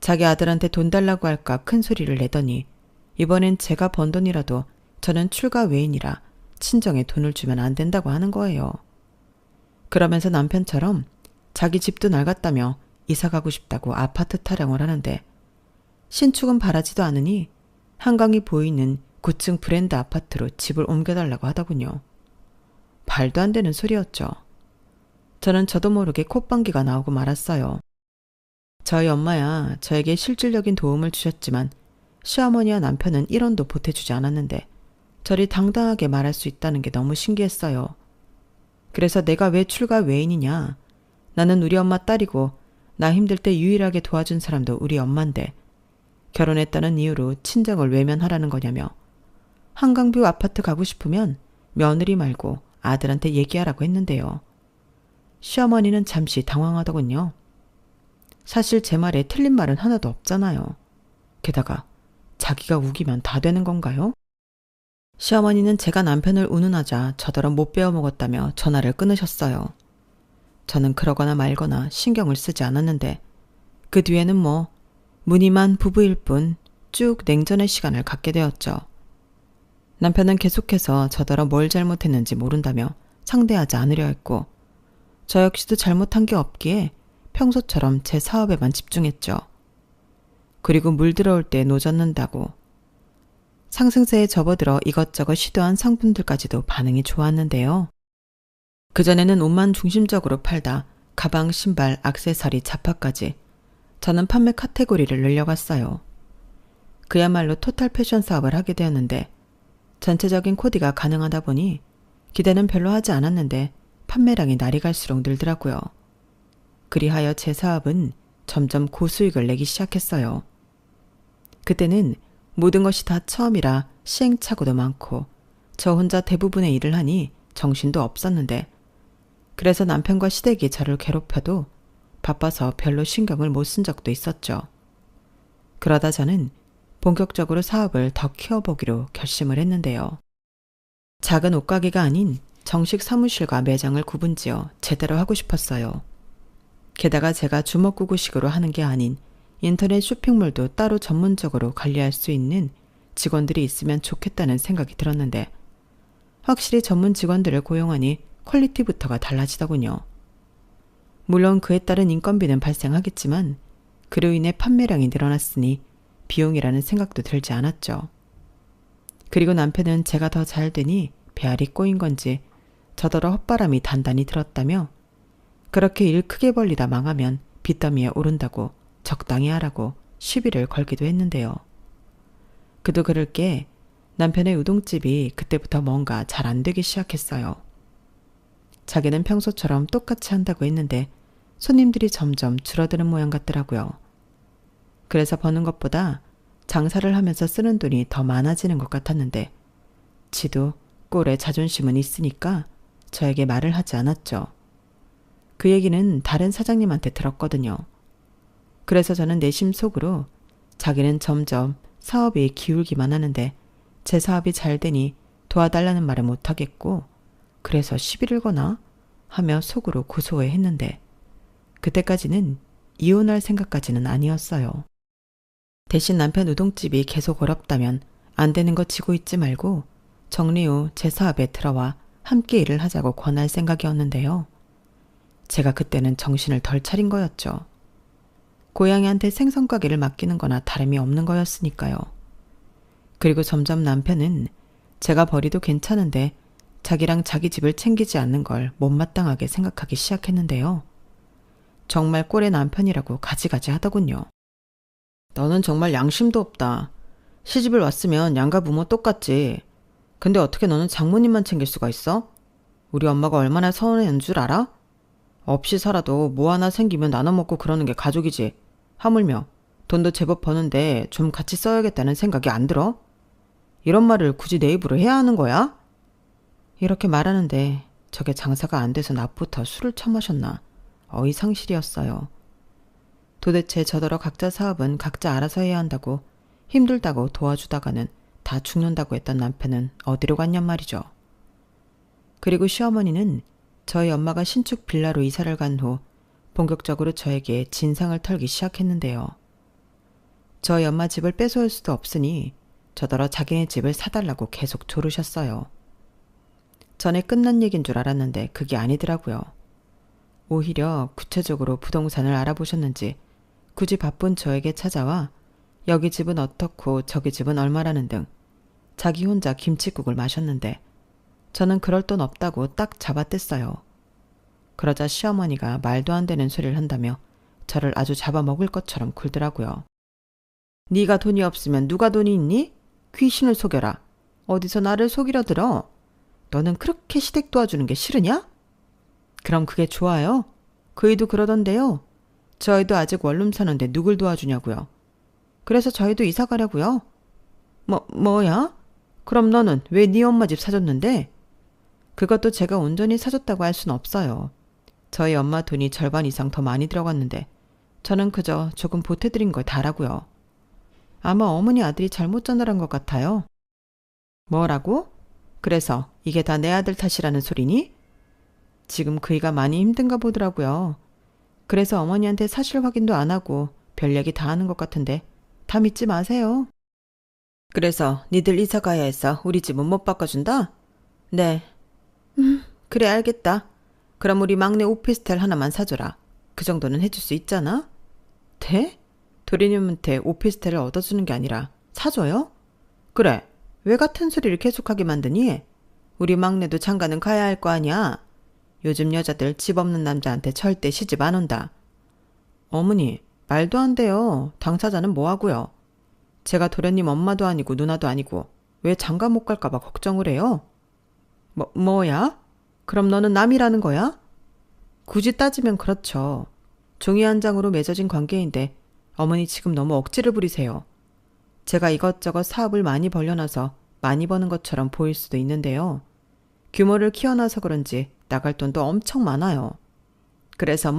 자기 아들한테 돈 달라고 할까 큰 소리를 내더니 이번엔 제가 번 돈이라도 저는 출가 외인이라 친정에 돈을 주면 안 된다고 하는 거예요. 그러면서 남편처럼 자기 집도 낡았다며 이사 가고 싶다고 아파트 타령을 하는데 신축은 바라지도 않으니 한강이 보이는 9층 브랜드 아파트로 집을 옮겨달라고 하더군요. 말도 안 되는 소리였죠. 저는 저도 모르게 콧방귀가 나오고 말았어요. 저희 엄마야 저에게 실질적인 도움을 주셨지만 시어머니와 남편은 1원도 보태주지 않았는데 저리 당당하게 말할 수 있다는 게 너무 신기했어요. 그래서 내가 왜 출가 외인이냐. 나는 우리 엄마 딸이고 나 힘들 때 유일하게 도와준 사람도 우리 엄마인데 결혼했다는 이유로 친정을 외면하라는 거냐며 한강뷰 아파트 가고 싶으면 며느리 말고 아들한테 얘기하라고 했는데요. 시어머니는 잠시 당황하더군요. 사실 제 말에 틀린 말은 하나도 없잖아요. 게다가 자기가 우기면 다 되는 건가요? 시어머니는 제가 남편을 운운하자 저더러 못 배워먹었다며 전화를 끊으셨어요. 저는 그러거나 말거나 신경을 쓰지 않았는데 그 뒤에는 뭐 무늬만 부부일 뿐 쭉 냉전의 시간을 갖게 되었죠. 남편은 계속해서 저더러 뭘 잘못했는지 모른다며 상대하지 않으려 했고 저 역시도 잘못한 게 없기에 평소처럼 제 사업에만 집중했죠. 그리고 물 들어올 때 노젓는다고 상승세에 접어들어 이것저것 시도한 상품들까지도 반응이 좋았는데요. 그전에는 옷만 중심적으로 팔다 가방, 신발, 액세서리, 자파까지 저는 판매 카테고리를 늘려갔어요. 그야말로 토탈 패션 사업을 하게 되었는데 전체적인 코디가 가능하다 보니 기대는 별로 하지 않았는데 판매량이 날이 갈수록 늘더라고요. 그리하여 제 사업은 점점 고수익을 내기 시작했어요. 그때는 모든 것이 다 처음이라 시행착오도 많고 저 혼자 대부분의 일을 하니 정신도 없었는데 그래서 남편과 시댁이 저를 괴롭혀도 바빠서 별로 신경을 못 쓴 적도 있었죠. 그러다 저는 본격적으로 사업을 더 키워보기로 결심을 했는데요. 작은 옷가게가 아닌 정식 사무실과 매장을 구분지어 제대로 하고 싶었어요. 게다가 제가 주먹구구식으로 하는 게 아닌 인터넷 쇼핑몰도 따로 전문적으로 관리할 수 있는 직원들이 있으면 좋겠다는 생각이 들었는데 확실히 전문 직원들을 고용하니 퀄리티부터가 달라지더군요. 물론 그에 따른 인건비는 발생하겠지만 그로 인해 판매량이 늘어났으니 비용이라는 생각도 들지 않았죠. 그리고 남편은 제가 더 잘 되니 배알이 꼬인 건지 저더러 헛바람이 단단히 들었다며 그렇게 일 크게 벌리다 망하면 빚더미에 오른다고 적당히 하라고 시비를 걸기도 했는데요. 그도 그럴 게 남편의 우동집이 그때부터 뭔가 잘 안 되기 시작했어요. 자기는 평소처럼 똑같이 한다고 했는데 손님들이 점점 줄어드는 모양 같더라고요. 그래서 버는 것보다 장사를 하면서 쓰는 돈이 더 많아지는 것 같았는데 지도 꼴에 자존심은 있으니까 저에게 말을 하지 않았죠. 그 얘기는 다른 사장님한테 들었거든요. 그래서 저는 내심 속으로 자기는 점점 사업이 기울기만 하는데 제 사업이 잘 되니 도와달라는 말을 못하겠고 그래서 시비를 거나 하며 속으로 고소해했는데 그때까지는 이혼할 생각까지는 아니었어요. 대신 남편 우동집이 계속 어렵다면 안 되는 거 지고 있지 말고 정리 후 제 사업에 들어와 함께 일을 하자고 권할 생각이었는데요. 제가 그때는 정신을 덜 차린 거였죠. 고양이한테 생선가게를 맡기는 거나 다름이 없는 거였으니까요. 그리고 점점 남편은 제가 버리도 괜찮은데 자기랑 자기 집을 챙기지 않는 걸 못마땅하게 생각하기 시작했는데요. 정말 꼴의 남편이라고 가지가지 하더군요. 너는 정말 양심도 없다. 시집을 왔으면 양가 부모 똑같지. 근데 어떻게 너는 장모님만 챙길 수가 있어? 우리 엄마가 얼마나 서운해한 줄 알아? 없이 살아도 뭐 하나 생기면 나눠 먹고 그러는 게 가족이지. 하물며 돈도 제법 버는데 좀 같이 써야겠다는 생각이 안 들어? 이런 말을 굳이 내 입으로 해야 하는 거야? 이렇게 말하는데 저게 장사가 안 돼서 낮부터 술을 처마셨나 어이상실이었어요. 도대체 저더러 각자 사업은 각자 알아서 해야 한다고 힘들다고 도와주다가는 다 죽는다고 했던 남편은 어디로 갔냔 말이죠. 그리고 시어머니는 저희 엄마가 신축 빌라로 이사를 간 후 본격적으로 저에게 진상을 털기 시작했는데요. 저희 엄마 집을 뺏어올 수도 없으니 저더러 자기네 집을 사달라고 계속 조르셨어요. 전에 끝난 얘긴 줄 알았는데 그게 아니더라고요. 오히려 구체적으로 부동산을 알아보셨는지 굳이 바쁜 저에게 찾아와 여기 집은 어떻고 저기 집은 얼마라는 등 자기 혼자 김칫국을 마셨는데 저는 그럴 돈 없다고 딱 잡아댔어요. 그러자 시어머니가 말도 안 되는 소리를 한다며 저를 아주 잡아먹을 것처럼 굴더라고요. 네가 돈이 없으면 누가 돈이 있니? 귀신을 속여라. 어디서 나를 속이려 들어? 너는 그렇게 시댁 도와주는 게 싫으냐? 그럼 그게 좋아요? 그 애도 그러던데요. 저 애도 아직 원룸 사는데 누굴 도와주냐고요. 그래서 저희도 이사 가려고요. 뭐야? 그럼 너는 왜 네 엄마 집 사줬는데? 그것도 제가 온전히 사줬다고 할 순 없어요. 저희 엄마 돈이 절반 이상 더 많이 들어갔는데 저는 그저 조금 보태드린 걸 다라고요. 아마 어머니 아들이 잘못 전달한 것 같아요. 뭐라고? 그래서 이게 다 내 아들 탓이라는 소리니? 지금 그이가 많이 힘든가 보더라고요. 그래서 어머니한테 사실 확인도 안 하고 별 얘기 다 하는 것 같은데 다 믿지 마세요. 그래서 니들 이사 가야 해서 우리 집은 못 바꿔준다? 네. 그래 알겠다. 그럼 우리 막내 오피스텔 하나만 사줘라. 그 정도는 해줄 수 있잖아? 네? 도련님한테 오피스텔을 얻어주는 게 아니라 사줘요? 그래. 왜 같은 소리를 계속하게 만드니? 우리 막내도 장가는 가야 할 거 아니야. 요즘 여자들 집 없는 남자한테 절대 시집 안 온다. 어머니, 말도 안 돼요. 당사자는 뭐하고요? 제가 도련님 엄마도 아니고 누나도 아니고 왜 장가 못 갈까 봐 걱정을 해요? 뭐야? 그럼 너는 남이라는 거야? 굳이 따지면 그렇죠. 종이 한 장으로 맺어진 관계인데 어머니 지금 너무 억지를 부리세요. 제가 이것저것 사업을 많이 벌려놔서 많이 버는 것처럼 보일 수도 있는데요. 규모를 키워놔서 그런지 나갈 돈도 엄청 많아요. 그래서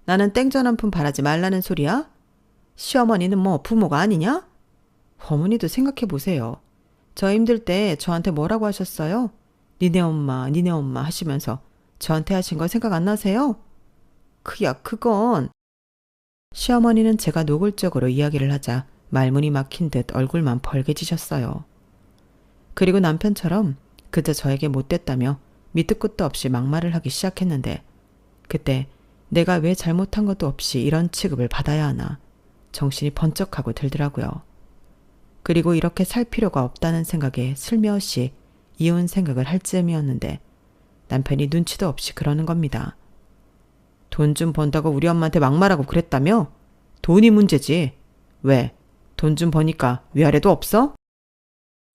나는 땡전 한 푼 바라지 말라는 소리야? 시어머니는 부모가 아니냐? 어머니도 생각해 보세요. 저 힘들 때 저한테 뭐라고 하셨어요? 니네 엄마 하시면서 저한테 하신 거 생각 안 나세요? 그건. 시어머니는 제가 노골적으로 이야기를 하자 말문이 막힌 듯 얼굴만 벌개지셨어요. 그리고 남편처럼 그저 저에게 못됐다며 밑도 끝도 없이 막말을 하기 시작했는데 그때 내가 왜 잘못한 것도 없이 이런 취급을 받아야 하나 정신이 번쩍하고 들더라고요. 그리고 이렇게 살 필요가 없다는 생각에 슬며시 이혼 생각을 할 즈음이었는데 남편이 눈치도 없이 그러는 겁니다. 돈 좀 번다고 우리 엄마한테 막말하고 그랬다며? 돈이 문제지. 왜? 돈 좀 버니까 위아래도 없어?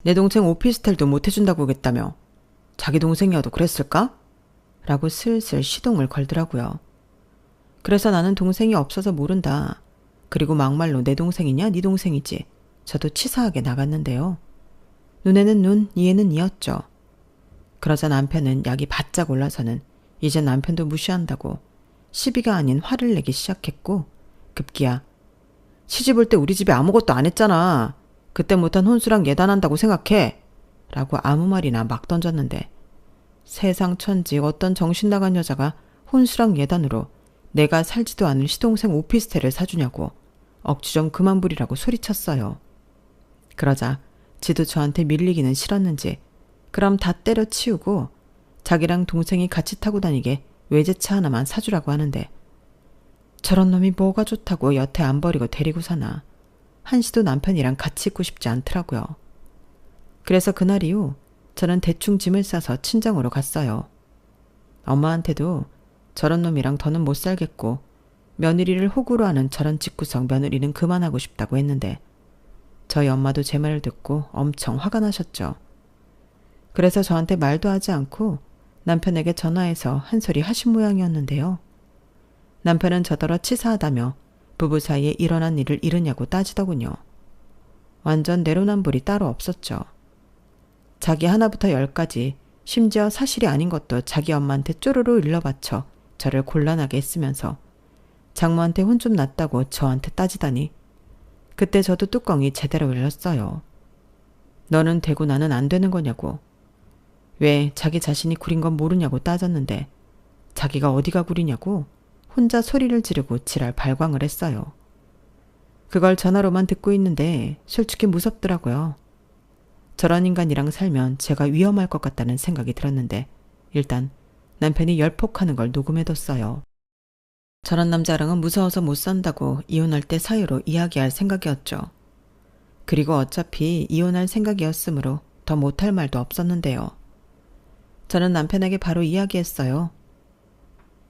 내 동생 오피스텔도 못 해준다고 그랬다며. 자기 동생이어도 그랬을까? 라고 슬슬 시동을 걸더라고요. 그래서 나는 동생이 없어서 모른다. 그리고 막말로 내 동생이냐 네 동생이지. 저도 치사하게 나갔는데요. 눈에는 눈, 이에는 이였죠. 그러자 남편은 약이 바짝 올라서는 이제 남편도 무시한다고 시비가 아닌 화를 내기 시작했고 급기야 시집 올 때 우리 집에 아무것도 안 했잖아. 그때 못한 혼수랑 예단한다고 생각해. 라고 아무 말이나 막 던졌는데 세상 천지 어떤 정신 나간 여자가 혼수랑 예단으로 내가 살지도 않은 시동생 오피스텔을 사주냐고 억지 좀 그만 부리라고 소리쳤어요. 그러자 지도 저한테 밀리기는 싫었는지 그럼 다 때려치우고 자기랑 동생이 같이 타고 다니게 외제차 하나만 사주라고 하는데 저런 놈이 뭐가 좋다고 여태 안 버리고 데리고 사나. 한시도 남편이랑 같이 있고 싶지 않더라고요. 그래서 그날 이후 저는 대충 짐을 싸서 친정으로 갔어요. 엄마한테도 저런 놈이랑 더는 못 살겠고 며느리를 호구로 하는 저런 집구석 며느리는 그만하고 싶다고 했는데 저희 엄마도 제 말을 듣고 엄청 화가 나셨죠. 그래서 저한테 말도 하지 않고 남편에게 전화해서 한 소리 하신 모양이었는데요. 남편은 저더러 치사하다며 부부 사이에 일어난 일을 잃으냐고 따지더군요. 완전 내로남불이 따로 없었죠. 자기 하나부터 10까지 심지어 사실이 아닌 것도 자기 엄마한테 쪼르르 일러바쳐 저를 곤란하게 했으면서 장모한테 혼 좀 났다고 저한테 따지다니 그때 저도 뚜껑이 제대로 열렸어요. 너는 되고 나는 안 되는 거냐고. 왜 자기 자신이 구린 건 모르냐고 따졌는데 자기가 어디가 구리냐고 혼자 소리를 지르고 지랄 발광을 했어요. 그걸 전화로만 듣고 있는데 솔직히 무섭더라고요. 저런 인간이랑 살면 제가 위험할 것 같다는 생각이 들었는데 일단 남편이 열폭하는 걸 녹음해뒀어요. 저런 남자랑은 무서워서 못 산다고 이혼할 때 사유로 이야기할 생각이었죠. 그리고 어차피 이혼할 생각이었으므로 더 못할 말도 없었는데요. 저는 남편에게 바로 이야기했어요.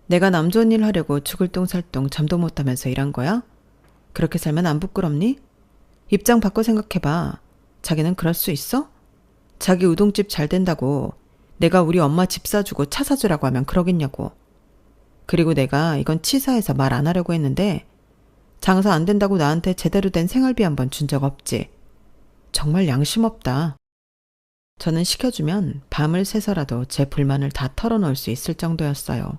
내가 남 좋은 일 하려고 죽을 똥살똥 잠도 못하면서 일한 거야? 그렇게 살면 안 부끄럽니? 입장 바꿔 생각해봐. 자기는 그럴 수 있어? 자기 우동집 잘 된다고 내가 우리 엄마 집 사주고 차 사주라고 하면 그러겠냐고. 그리고 내가 이건 치사해서 말 안 하려고 했는데 장사 안 된다고 나한테 제대로 된 생활비 한 번 준 적 없지. 정말 양심 없다. 저는 시켜주면 밤을 새서라도 제 불만을 다 털어놓을 수 있을 정도였어요.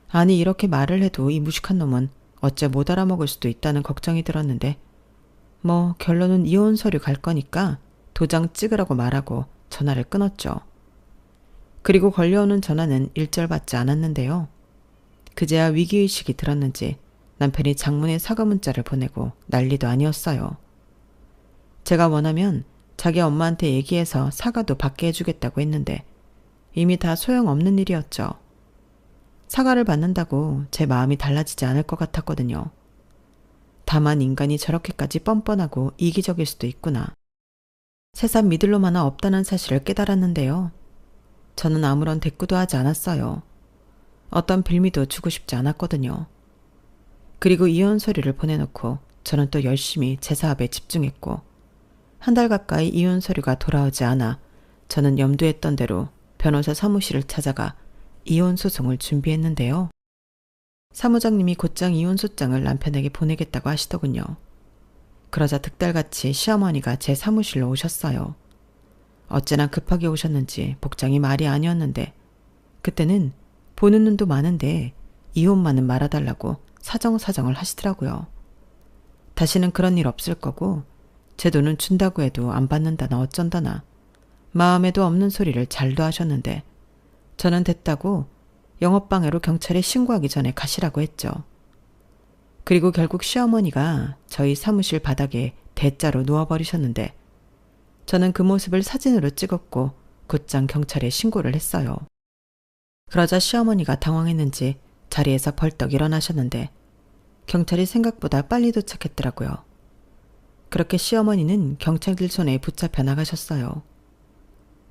아니 이렇게 말을 해도 이 무식한 놈은 어째 못 알아먹을 수도 있다는 걱정이 들었는데 뭐 결론은 이혼 서류 갈 거니까 도장 찍으라고 말하고 전화를 끊었죠. 그리고 걸려오는 전화는 일절 받지 않았는데요. 그제야 위기의식이 들었는지 남편이 장문의 사과 문자를 보내고 난리도 아니었어요. 제가 원하면 자기 엄마한테 얘기해서 사과도 받게 해주겠다고 했는데 이미 다 소용없는 일이었죠. 사과를 받는다고 제 마음이 달라지지 않을 것 같았거든요. 다만 인간이 저렇게까지 뻔뻔하고 이기적일 수도 있구나. 새삼 믿을 놈 하나 없다는 사실을 깨달았는데요. 저는 아무런 대꾸도 하지 않았어요. 어떤 빌미도 주고 싶지 않았거든요. 그리고 이혼 서류를 보내놓고 저는 또 열심히 제 사업에 집중했고 한 달 가까이 이혼 서류가 돌아오지 않아 저는 염두했던 대로 변호사 사무실을 찾아가 이혼 소송을 준비했는데요. 사무장님이 곧장 이혼 소장을 남편에게 보내겠다고 하시더군요. 그러자 득달같이 시어머니가 제 사무실로 오셨어요. 어째나 급하게 오셨는지 복장이 말이 아니었는데 그때는 보는 눈도 많은데 이혼만은 말아달라고 사정사정을 하시더라고요. 다시는 그런 일 없을 거고 제 돈은 준다고 해도 안 받는다나 어쩐다나 마음에도 없는 소리를 잘도 하셨는데 저는 됐다고 영업방해로 경찰에 신고하기 전에 가시라고 했죠. 그리고 결국 시어머니가 저희 사무실 바닥에 대자로 누워버리셨는데 저는 그 모습을 사진으로 찍었고 곧장 경찰에 신고를 했어요. 그러자 시어머니가 당황했는지 자리에서 벌떡 일어나셨는데 경찰이 생각보다 빨리 도착했더라고요. 그렇게 시어머니는 경찰들 손에 붙잡혀 나가셨어요.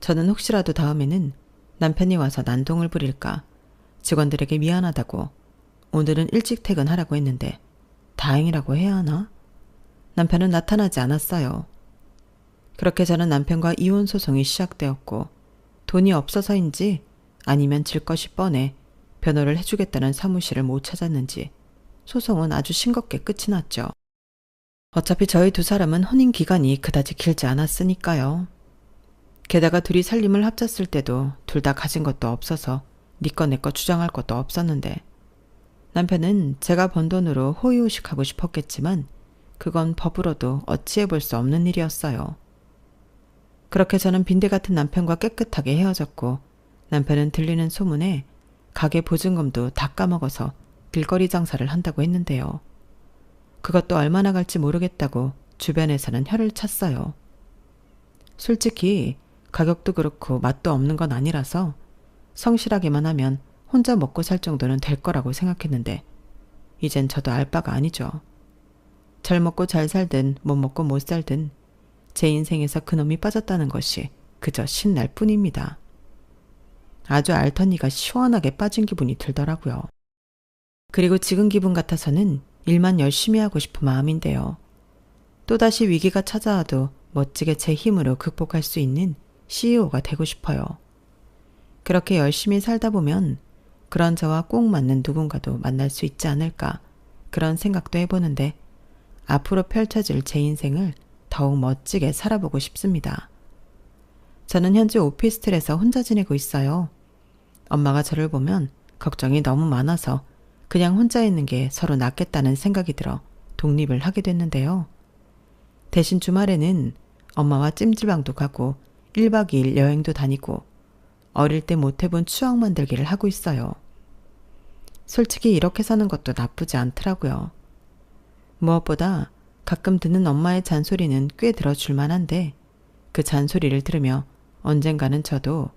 저는 혹시라도 다음에는 남편이 와서 난동을 부릴까 직원들에게 미안하다고 오늘은 일찍 퇴근하라고 했는데 다행이라고 해야 하나? 남편은 나타나지 않았어요. 그렇게 저는 남편과 이혼 소송이 시작되었고 돈이 없어서인지 아니면 질 것이 뻔해 변호를 해주겠다는 사무실을 못 찾았는지 소송은 아주 싱겁게 끝이 났죠. 어차피 저희 두 사람은 혼인 기간이 그다지 길지 않았으니까요. 게다가 둘이 살림을 합쳤을 때도 둘 다 가진 것도 없어서 네 거 내 거 주장할 것도 없었는데 남편은 제가 번 돈으로 호의호식하고 싶었겠지만 그건 법으로도 어찌해 볼 수 없는 일이었어요. 그렇게 저는 빈대 같은 남편과 깨끗하게 헤어졌고 남편은 들리는 소문에 가게 보증금도 다 까먹어서 길거리 장사를 한다고 했는데요. 그것도 얼마나 갈지 모르겠다고 주변에서는 혀를 찼어요. 솔직히 가격도 그렇고 맛도 없는 건 아니라서 성실하게만 하면 혼자 먹고 살 정도는 될 거라고 생각했는데 이젠 저도 알 바가 아니죠. 잘 먹고 잘 살든 못 먹고 못 살든 제 인생에서 그놈이 빠졌다는 것이 그저 신날 뿐입니다. 아주 알턴니가 시원하게 빠진 기분이 들더라고요. 그리고 지금 기분 같아서는 일만 열심히 하고 싶은 마음인데요. 또다시 위기가 찾아와도 멋지게 제 힘으로 극복할 수 있는 CEO가 되고 싶어요. 그렇게 열심히 살다 보면 그런 저와 꼭 맞는 누군가도 만날 수 있지 않을까 그런 생각도 해보는데 앞으로 펼쳐질 제 인생을 더욱 멋지게 살아보고 싶습니다. 저는 현재 오피스텔에서 혼자 지내고 있어요. 엄마가 저를 보면 걱정이 너무 많아서 그냥 혼자 있는 게 서로 낫겠다는 생각이 들어 독립을 하게 됐는데요. 대신 주말에는 엄마와 찜질방도 가고 1박 2일 여행도 다니고 어릴 때 못 해본 추억 만들기를 하고 있어요. 솔직히 이렇게 사는 것도 나쁘지 않더라고요. 무엇보다 가끔 듣는 엄마의 잔소리는 꽤 들어줄 만한데 그 잔소리를 들으며 언젠가는 저도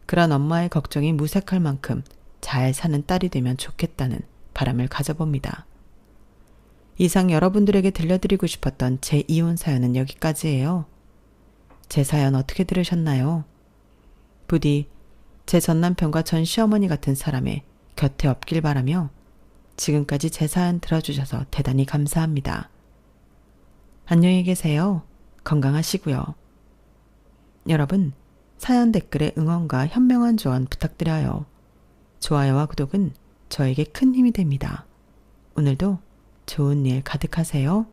그런 엄마의 걱정이 무색할 만큼 잘 사는 딸이 되면 좋겠다는 바람을 가져봅니다. 이상 여러분들에게 들려드리고 싶었던 제 이혼 사연은 여기까지예요. 제 사연 어떻게 들으셨나요? 부디 제 전남편과 전 시어머니 같은 사람의 곁에 없길 바라며 지금까지 제 사연 들어주셔서 대단히 감사합니다. 안녕히 계세요. 건강하시고요. 여러분, 사연 댓글에 응원과 현명한 조언 부탁드려요. 좋아요와 구독은 저에게 큰 힘이 됩니다. 오늘도 좋은 일 가득하세요.